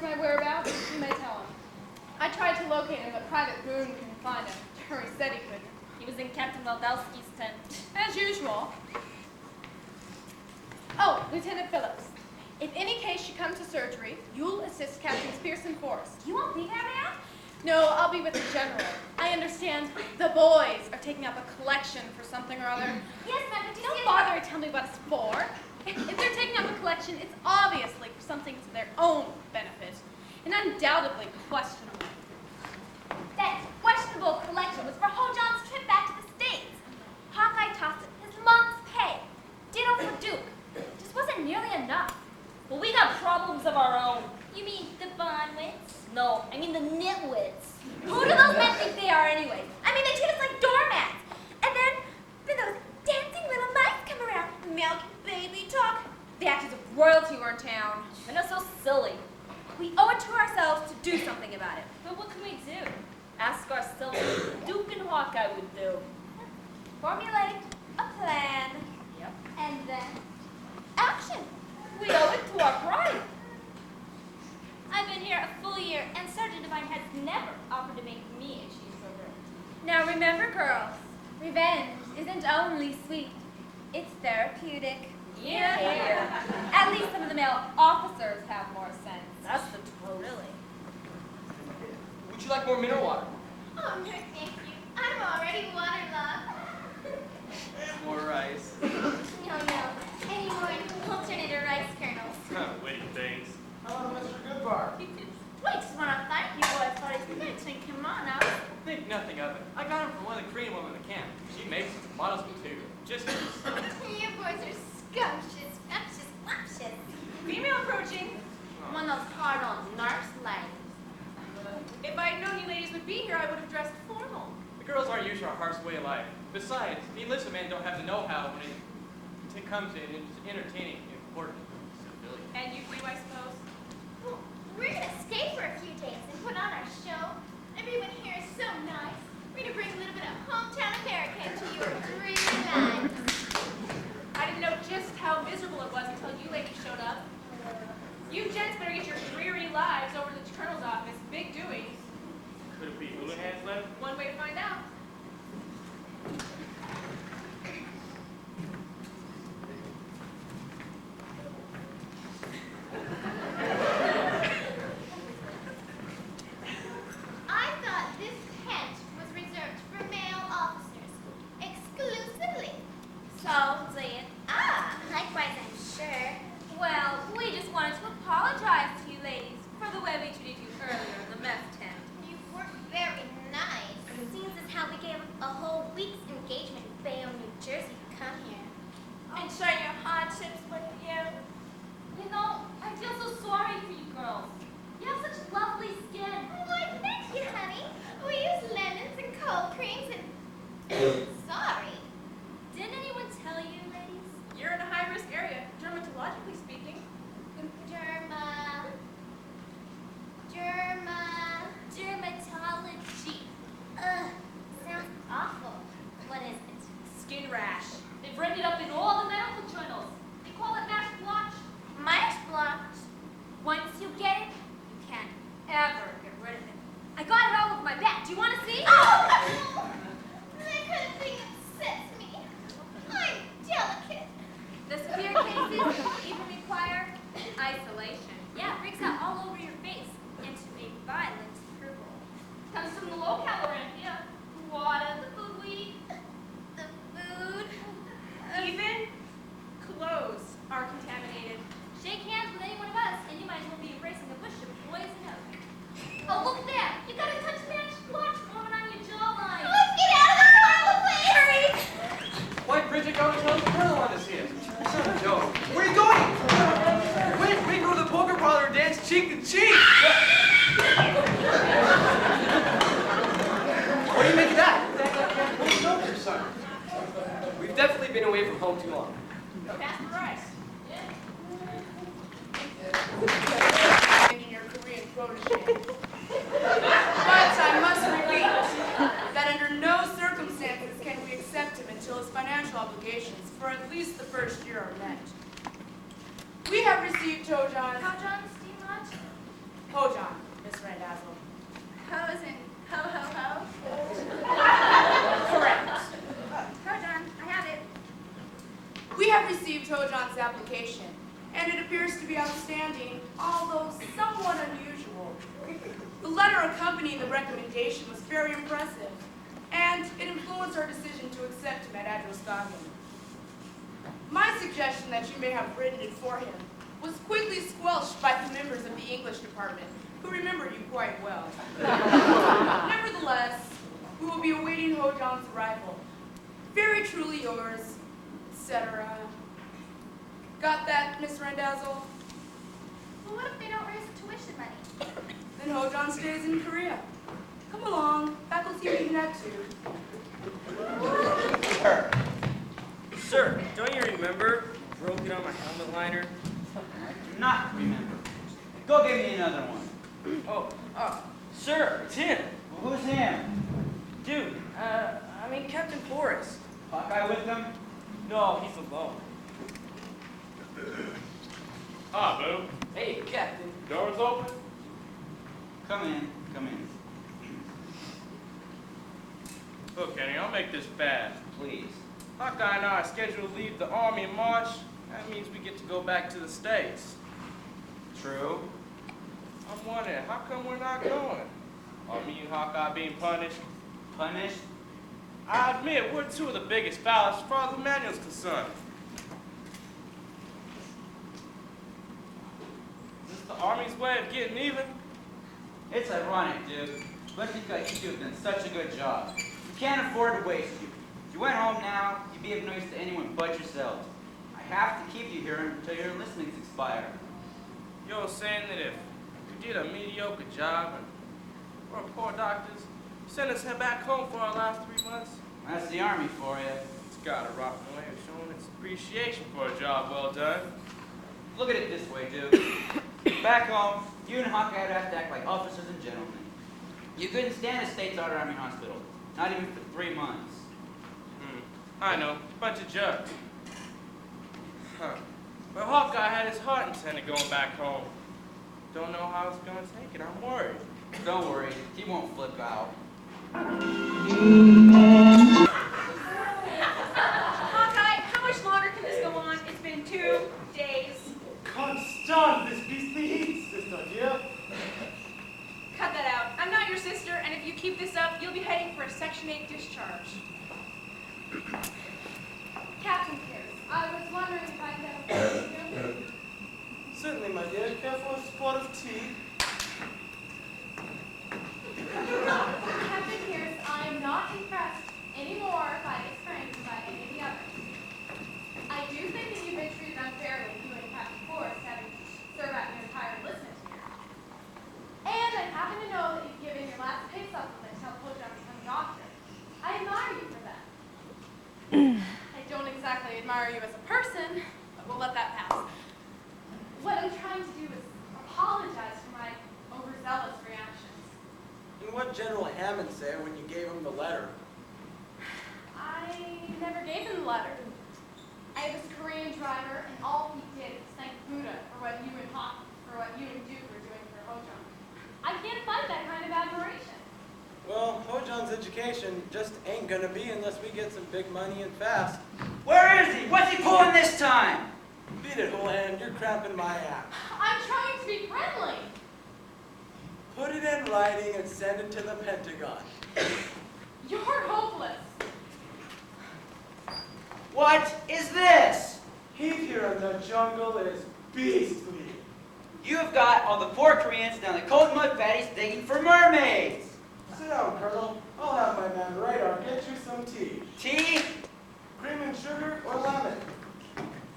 to my whereabouts, you may tell him. I tried to locate him, but Private Boone couldn't find him. Or he said he couldn't. He was in Captain Waldowski's tent. As usual. Oh, Lieutenant Phillips. If any case should come to surgery, you'll assist Captains Pierce and Forrest. You won't be there, ma'am? No, I'll be with the General. I understand the boys are taking up a collection for something or other. Yes, ma'am, but Don't bother to tell me what it's for. If they're taking up a collection, it's obviously for something to their own benefit, and undoubtedly questionable. That questionable collection was for Ho-John's trip back to the States. Hawkeye tossed it his month's pay. Ditto for Duke. Just wasn't nearly enough. Well, we got problems of our own. You mean the Bonwits? No, I mean the nitwits. Who do those men think they are anyway? I mean, they treat us like doormats. And then those dancing little mice come around, milk, baby talk. They act as if royalty were in town. And that's so silly. We owe it to ourselves to do something about it. But what can we do? Ask ourselves what Duke and Hawkeye would do. Formulate a plan. Yep. And then action. We owe it to our pride. I've been here a full year, and Sergeant Devine has never offered to make me a cheeseburger. Now remember, girls, revenge isn't only sweet, it's therapeutic. Yeah. At least some of the male officers have more sense. That's the truth. Really? Would you like more mineral water? Oh, no, thank you. I'm already waterlogged. And more rice. No. Any more alternative rice kernels. Witty things. Hello, Mr. Goodbar. We just want to thank you boys for his mention. Come on now. Think nothing of it. I got him from one of the Korean women in the camp. She makes some models material. Just You boys are scrumptious, scrumptious. Female approaching. One of those hard-on nurse ladies. If I'd known you ladies would be here, I would have dressed formal. the girls aren't used to our harsh way of life. Besides, the enlisted men don't have the know-how when it comes to entertaining important civilians. And you, I suppose? Well, we're going to stay for a few days and put on our show. Everyone here is so nice. We're going to bring a little bit of hometown America into your dreary lives. I didn't know just how miserable it was until you ladies showed up. You gents better get your dreary lives over to the colonel's office. Big doings. Could it be hula hands left? One way to find out. I thought this tent was reserved for male officers exclusively. So did I. Likewise, I'm sure. Well, we just wanted to apologize to you ladies for the way we treated you earlier in the mess tent. You were very nice. It seems as how we gave a whole week's engagement in Bayonne, New Jersey to come here. And share your hardships with you. You know, I feel so sorry for you girls. You have such lovely skin. Why, thank you, honey. We use lemons and cold creams and... Sorry. Didn't anyone tell you, ladies? You're in a high-risk area, dermatologically speaking. Dermatology. Ugh, sounds awful. What is it? Skin rash. They've read it up in all the medical journals. They call it MASH3. MASH3. Once you get it, you can't ever get rid of it. I got it all over my back. Do you want to see? Oh! That kind of thing upsets me. I'm delicate. The severe cases even require isolation. Yeah, it breaks out all over your face into a violent purple. Comes from the low-calorie here. What of the food we eat? The food? Even clothes are contaminated. Shake hands with any one of us, and you might as well be embracing a bush of poison oak. Oh, look there! You got a touch of MASH3 forming on your jawline. Let's get out of the toilet, please! Hurry! Why, Bridget, go and tell the colonel on this here. It's not a joke. Where are you going? Wait, we go to the poker parlor and dance cheek to cheek. What do you make of that? What's up there, son? We've definitely been away from home too long. Pass the rice. Your Korean protege. But I must repeat that under no circumstances can we accept him until his financial obligations for at least the first year are met. We have received Tojan's How John's steam much? Hojon, Miss Randazzo. Hoes and ho. Correct. Hojon, I have it. We have received Hojon's application, and it appears to be outstanding, although somewhat unusual. The letter accompanying the recommendation was very impressive, and it influenced our decision to accept him at Androscoggin. My suggestion that you may have written it for him was quickly squelched by the members of the English department, who remember you quite well. Nevertheless, we will be awaiting Hojon's arrival. Very truly yours, etc. Got that, Miss Randazzo? Well, what if they don't raise the tuition money? Then Hojon stays in Korea. Come along, faculty meeting at 2. Sir, don't you remember? Broke it on my helmet liner. I do not remember. Go give me another one. Oh, sir, it's him. Well, who's him? Dude, I mean Captain Forrest. Hawkeye with them? No, he's alone. Hi, Boo. Hey, Captain. Doors open? Come in, come in. Look, Kenny, I'll make this fast. Please. Hawkeye and I are scheduled to leave the Army in March. That means we get to go back to the States. True. I'm wondering, how come we're not going? Are me and Hawkeye being punished? Punished? I admit, we're two of the biggest fouls as far as the manual's concerned. Is this the Army's way of getting even? It's ironic, dude. Especially because you two have done such a good job. We can't afford to waste you. If you went home now, you'd be of no use to anyone but yourselves. I have to keep you here until your enlistments expire. You're saying that if we did a mediocre job and we're poor doctors, send us back home for our last 3 months? That's the Army for you. It's got a rotten way of showing its appreciation for a job well done. Look at it this way, dude. Back home, you and Hawkeye would have to act like officers and gentlemen. You couldn't stand a States Army hospital, not even for 3 months. I know, bunch of jerks. Huh. But Hawkeye had his heart intent of going back home. Don't know how it's gonna take it, I'm worried. Don't worry, he won't flip out. Hawkeye, how much longer can this go on? It's been 2 days. Can't stand this beastly heat, sister dear. Cut that out. I'm not your sister, and if you keep this up, you'll be heading for a Section 8 discharge. Captain Pierce, I was wondering if I could have a word with you. Certainly, my dear. Care for a spot of tea? Captain Pierce, I am not impressed anymore by this prank than by any of the others. I do think that you've been treated unfairly, you and Captain Forrest having served out your entire enlistment here. And I happen to know that you've given your last pay supplement to help Hojon become a doctor. I admire you for that. I don't exactly admire you as a person, but we'll let that pass. What I'm trying to do is apologize for my overzealous reactions. And what General Hammond say when you gave him the letter? I never gave him the letter. I was a Korean driver, and all he did was thank Buddha for what you and Duke were doing for Hojon. I can't find that kind of admiration. Well, Hojon's education just ain't gonna be unless we get some big money and fast. Where is he? What's he pulling this time? Beat it, Houlihan. You're cramping my ass. I'm trying to be friendly. Put it in writing and send it to the Pentagon. You're hopeless. What is this? Heat here in the jungle is beastly. You have got all the poor Koreans down the cold mud patties digging for mermaids. Sit down, Colonel. I'll have my man Radar get you some tea. Tea? Cream and sugar or lemon?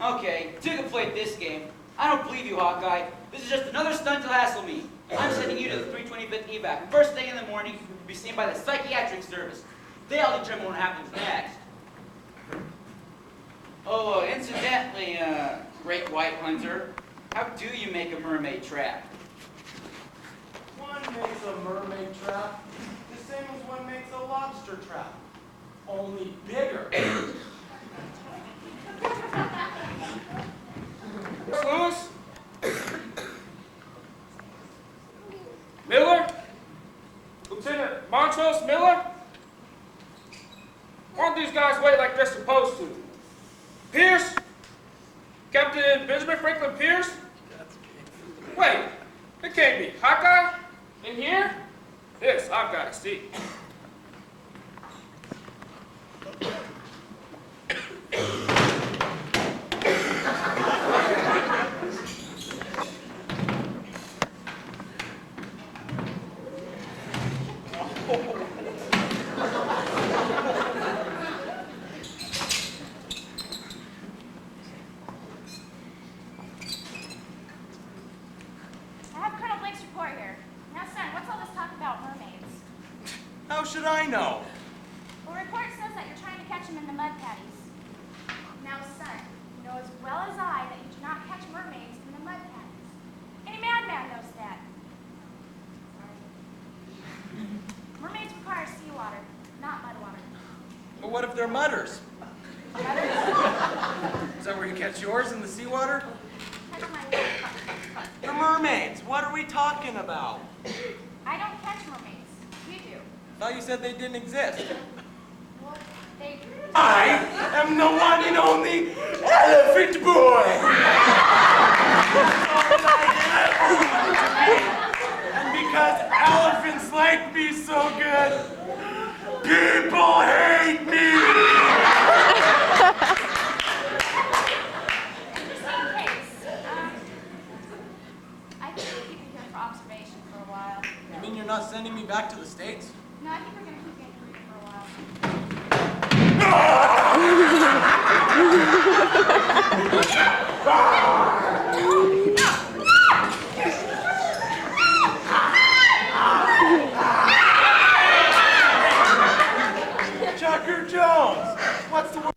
Okay, two can play this game. I don't believe you, Hawkeye. This is just another stunt to hassle me. I'm sending you to the 325th evac. First thing in the morning, you'll be seen by the psychiatric service. They'll determine what happens next. Oh, incidentally, Great White Hunter, how do you make a mermaid trap? One makes a mermaid trap the same as one makes a lobster trap, only bigger. Lewis? Captain Benjamin Franklin Pierce? Wait, it can't be Hawkeye? In here? This I've got to see. I have Colonel Blake's report here. Now, son, what's all this talk about mermaids? How should I know? Well, the report says that you're trying to catch them in the mud patties. Now, son, you know as well as I that you do not catch mermaids in the mud patties. Any madman knows that. Mermaids require seawater, not mud water. But what if they're mudders? Is that where you catch yours in the seawater? Catch my water. The mermaids. What are we talking about? I don't catch mermaids. You do. Thought you said they didn't exist. Well, they do. I am the one and only Elephant Boy! And because elephants like me so good, people hate me! Just in case, I think we'll keep you here for observation for a while. You mean you're not sending me back to the States? No, I think we're going to keep you in Korea for a while. Chucker Jones! What's the